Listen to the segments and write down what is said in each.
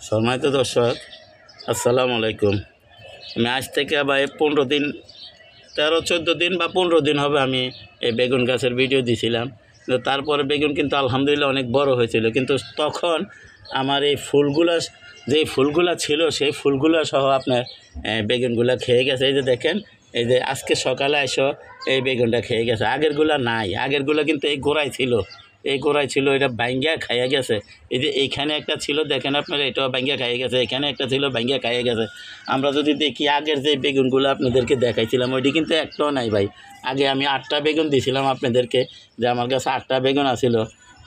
সম্মানিত দর্শক, আসসালামু আলাইকুম। আমি আজ থেকে আবার 15 দিন 13-14 দিন বা 15 দিন হবে আমি এই বেগুন গাছের ভিডিও দিছিলাম। কিন্তু তারপরে বেগুন কিন্তু আলহামদুলিল্লাহ অনেক বড় হয়েছিল, কিন্তু তখন আমার এই ফুলগুলা যেই ফুলগুলা ছিল সেই ফুলগুলা সহ আপনার বেগুনগুলা খেয়ে গেছে। এই যে দেখেন, এই যে আজকে সকালে এসো এই বেগুনটা খেয়ে গেছে। আগেরগুলা নাই, আগেরগুলা কিন্তু এই গোড়ায় ছিল, এই গোড়ায় ছিল, এটা ভাঙ্গিয়া খাইয়া গেছে। এই যে এইখানে একটা ছিল দেখেন আপনারা, এটাও ভাঙ্গিয়া খাইয়া গেছে। এখানে একটা ছিল, ভাঙ্গিয়া খাইয়া গেছে। আমরা যদি দেখি আগের যে বেগুনগুলো আপনাদেরকে দেখাইছিলাম ওইটি কিন্তু একটাও নাই ভাই। আগে আমি 8টা বেগুন দিয়েছিলাম আপনাদেরকে, যে আমার কাছে 8টা বেগুন আছিল,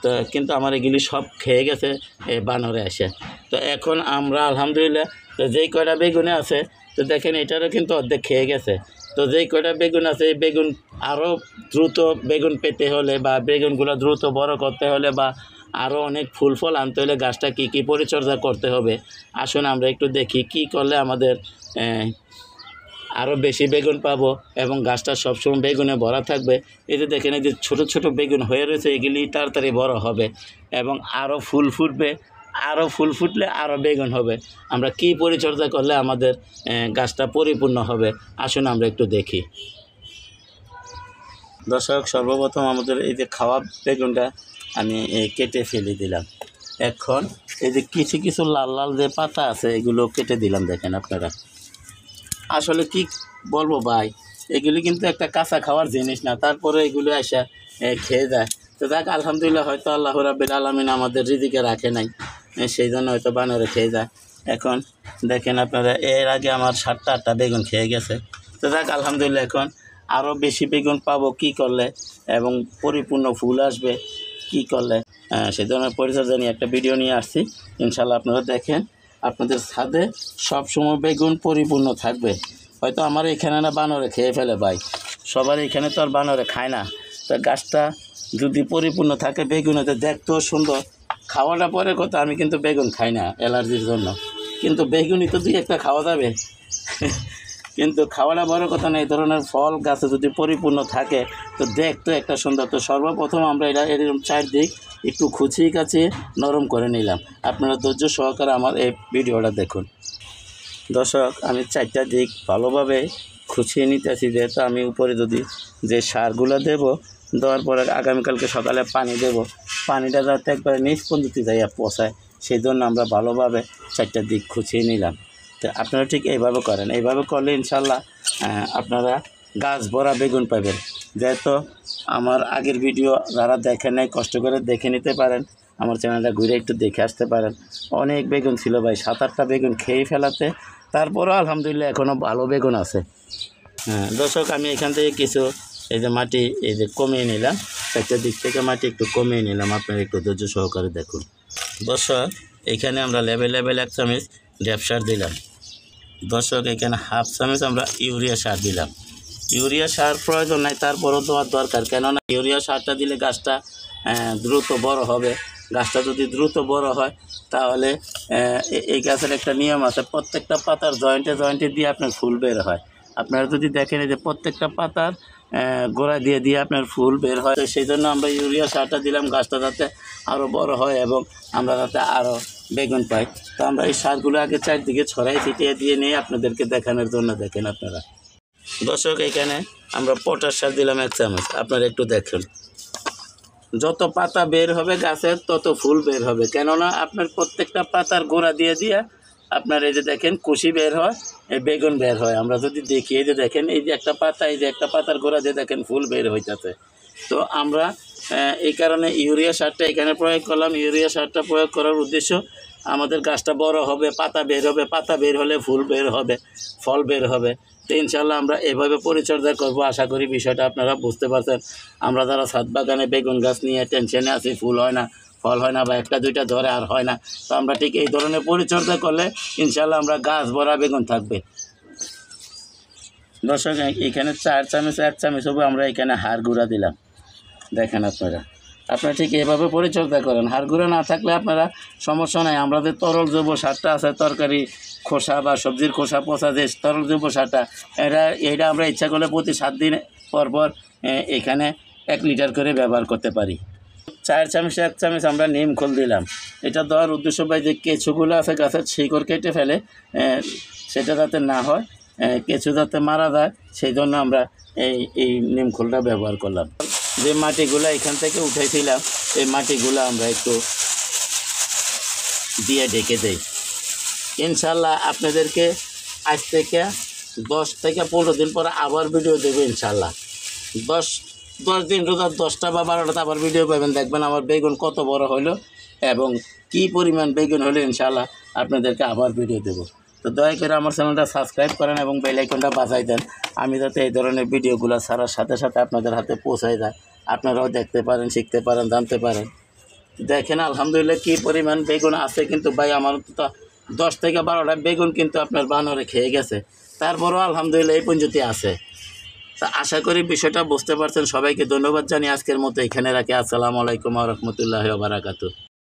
তো কিন্তু আমার এগুলি সব খেয়ে গেছে এই বানরে আসে। তো এখন আমরা আলহামদুলিল্লাহ, তো যেই কয়টা বেগুনে আছে তো দেখেন এটারও কিন্তু অর্ধেক খেয়ে গেছে। তো যেই কয়টা বেগুন আছে এই বেগুন আরও দ্রুত বেগুন পেতে হলে বা বেগুনগুলো দ্রুত বড় করতে হলে বা আরও অনেক ফুল ফল আনতে হলে গাছটা কী পরিচর্যা করতে হবে, আসুন আমরা একটু দেখি কি করলে আমাদের আরও বেশি বেগুন পাবো এবং গাছটা সবসময় বেগুনে ভরা থাকবে। এই যে দেখেন, এই যে ছোটো ছোটো বেগুন হয়ে রয়েছে, এগুলি তাড়াতাড়ি বড় হবে এবং আরও ফুল ফুটবে, আরও ফুল ফুটলে আরও বেগুন হবে। আমরা কি পরিচর্যা করলে আমাদের গাছটা পরিপূর্ণ হবে, আসুন আমরা একটু দেখি। দর্শক, সর্বপ্রথম আমাদের এই যে খাওয়া বেগুনটা আমি কেটে ফেলে দিলাম। এখন এই যে কিছু কিছু লাল লাল যে পাতা আছে এগুলো কেটে দিলাম। দেখেন আপনারা, আসলে কি বলবো ভাই, এগুলি কিন্তু একটা কাঁচা খাওয়ার জিনিস না, তারপরে এগুলো এসে খেয়ে যায়। তো দেখ, আলহামদুলিল্লাহ হয়তো আল্লাহ রাব্বিল আলামিন আমাদের রিজিকে রাখে নাই, সেই জন্য হয়তো বানরে খেয়ে যায়। এখন দেখেন আপনারা, এর আগে আমার 7টা-8টা বেগুন খেয়ে গেছে। তো দেখ, আলহামদুলিল্লাহ এখন আরও বেশি বেগুন পাবো কী করলে এবং পরিপূর্ণ ফুল আসবে কী করলে, সেই ধরনের পরিচর্যা নিয়ে একটা ভিডিও নিয়ে আসছি। ইনশাল্লাহ আপনারা দেখেন, আপনাদের ছাদে সবসময় বেগুন পরিপূর্ণ থাকবে। হয়তো আমার এখানে না বানরে খেয়ে ফেলে ভাই, সবার এখানে তো আর বানরে খায় না। তো গাছটা যদি পরিপূর্ণ থাকে বেগুনেতে দেখতেও সুন্দর, খাওয়াটা পরে কথা, আমি কিন্তু বেগুন খাই না অ্যালার্জির জন্য, কিন্তু বেগুনই তো 2-1টা খাওয়া যাবে কিন্তু খাওয়াটা বড় কথা না। এই ধরনের ফল গাছে যদি পরিপূর্ণ থাকে তো দেখতে একটা সুন্দর। তো সর্বপ্রথম আমরা এটা এরকম চারদিক একটু খুঁচিয়ে কাছিয়ে নরম করে নিলাম। আপনারা ধৈর্য সহকারে আমার এই ভিডিওটা দেখুন। দর্শক, আমি 4টা দিক ভালোভাবে খুঁচিয়ে নিতেছি, যেহেতু আমি উপরে যদি যে সারগুলো দেবো, দেওয়ার পরে আগামীকালকে সকালে পানি দেব, পানিটা যাতে একবারে নিচ পর্যন্ত যাইয়া পৌঁছায়, সেই জন্য আমরা ভালোভাবে 4টা দিক খুঁচিয়ে নিলাম। তো আপনারা ঠিক এইভাবে করেন, এইভাবে করলে ইনশাল্লাহ আপনারা গাছ ভরা বেগুন পাবেন। যেহেতু আমার আগের ভিডিও যারা দেখেন নাই, কষ্ট করে দেখে নিতে পারেন, আমার চ্যানেলটা ঘুরে একটু দেখে আসতে পারেন। অনেক বেগুন ছিল ভাই, 7-8টা বেগুন খেয়ে ফেলাতে, তারপরেও আলহামদুলিল্লাহ এখনও ভালো বেগুন আছে। দর্শক, আমি এখান থেকে কিছু এই যে মাটি এই যে কমিয়ে নিলাম, 4টা দিক থেকে মাটি একটু কমিয়ে নিলাম। আপনারা একটু ধৈর্য সহকারে দেখুন। দর্শক, এখানে আমরা লেভেল 1 চামচ ড্যাপ সার দিলাম। দর্শক, এখানে 1/2 চামচ আমরা ইউরিয়া সার দিলাম। ইউরিয়া সার প্রয়োজন নাই, তারপরও দেওয়ার দরকার, কেননা ইউরিয়া সারটা দিলে গাছটা দ্রুত বড় হবে। গাছটা যদি দ্রুত বড় হয় তাহলে এই গাছের একটা নিয়ম আছে, প্রত্যেকটা পাতার জয়েন্টে জয়েন্টে দিয়ে আপনার ফুল বের হয়। আপনারা যদি দেখেন যে প্রত্যেকটা পাতার গোড়া দিয়ে দিয়ে আপনার ফুল বের হয়। তো সেই জন্য আমরা ইউরিয়া সারটা দিলাম, গাছটা যাতে আরও বড় হয় এবং আমরা যাতে আরও বেগুন পাই। তো আমরা এই সারগুলো আগে চারদিকে ছড়াই ছিটিয়ে দিয়ে নিয়ে আপনাদেরকে দেখানোর জন্য দেখেন আপনারা। দর্শক, এখানে আমরা পটাশ সার দিলাম 1 চামচ। আপনারা একটু দেখুন, যত পাতা বের হবে গাছের তত ফুল বের হবে, কেননা আপনার প্রত্যেকটা পাতার গোড়া দিয়ে দিয়ে আপনার এই যে দেখেন কুশি বের হয়, এই বেগুন বের হয়। আমরা যদি দেখি, এই যে দেখেন, এই যে একটা পাতা, এই যে একটা পাতার গোড়া দিয়ে দেখেন ফুল বের হইতেছে। তো আমরা এই কারণে ইউরিয়া সারটা এখানে প্রয়োগ করলাম। ইউরিয়া সারটা প্রয়োগ করার উদ্দেশ্য আমাদের গাছটা বড় হবে, পাতা বের হবে, পাতা বের হলে ফুল বের হবে, ফল বের হবে। তো ইনশাল্লাহ আমরা এভাবে পরিচর্যা করব। আশা করি বিষয়টা আপনারা বুঝতে পারছেন। আমরা যারা ছাদ বাগানে বেগুন গাছ নিয়ে টেনশনে আছি, ফুল হয় না, ফল হয় না, বা 1-2টা ধরে আর হয় না, তো আমরা ঠিক এই ধরনের পরিচর্যা করলে ইনশাল্লাহ আমরা গাছ ভরা বেগুন থাকবে। দর্শক, এখানে 4 চামচ 1 চামচ হবে আমরা এখানে হাড় গুঁড়া দিলাম। দেখেন আপনারা ঠিক এভাবে পরিচর্যা করেন। হাড় গুঁড়া না থাকলে আপনারা সমস্যা নাই, আমাদের তরল জৈব সারটা আছে, তরকারি খোসা বা সবজির খোসা পচা যে তরল জৈব সারটা, এটা আমরা ইচ্ছা করলে প্রতি 7 দিন পর পর এখানে 1 লিটার করে ব্যবহার করতে পারি। 4 চামচ 1 চামচ আমরা নিম খোল দিলাম। এটা দেওয়ার উদ্দেশ্য ভাই যে কেঁচুগুলো আছে গাছের শিকড় কেটে ফেলে, সেটা যাতে না হয়, কেঁচু যাতে মারা যায়, সেই জন্য আমরা এই নিম খোলটা ব্যবহার করলাম। যে মাটিগুলো এখান থেকে উঠাইছিলাম এই মাটিগুলো আমরা একটু দিয়ে ঢেকে দেই। ইনশাল্লাহ আপনাদেরকে আজ থেকে 10 থেকে 15 দিন পরে আবার ভিডিও দেবো ইনশাল্লাহ। 10 দিন রোজার 10টা বা 12টাতে আবার ভিডিও পাবেন, দেখবেন আমার বেগুন কত বড় হলো এবং কি পরিমাণ বেগুন হলো। ইনশাল্লাহ আপনাদেরকে আবার ভিডিও দেবো। তো দয়া করে আমার চ্যানেলটা সাবস্ক্রাইব করেন এবং বেল আইকনটা বাজাই দেন, আমি যাতে এই ধরনের ভিডিওগুলো ছাড়ার সাথে সাথে আপনাদের হাতে পৌঁছায় যায়, আপনারাও দেখতে পারেন, শিখতে পারেন, জানতে পারেন। দেখেন আলহামদুলিল্লাহ কী পরিমাণ বেগুন আছে, কিন্তু ভাই আমার তো 10 থেকে 12টা বেগুন কিন্তু আপনার বানরে খেয়ে গেছে, তারপরও আলহামদুলিল্লাহ এই পর্যন্ত আছে। তা আশা করি বিষয়টা বুঝতে পারছেন। সবাইকে ধন্যবাদ জানিয়ে আজকের মতো এখানে রাখি। আসসালামু আলাইকুম ওয়া রাহমাতুল্লাহি ওয়া বারাকাতুহু।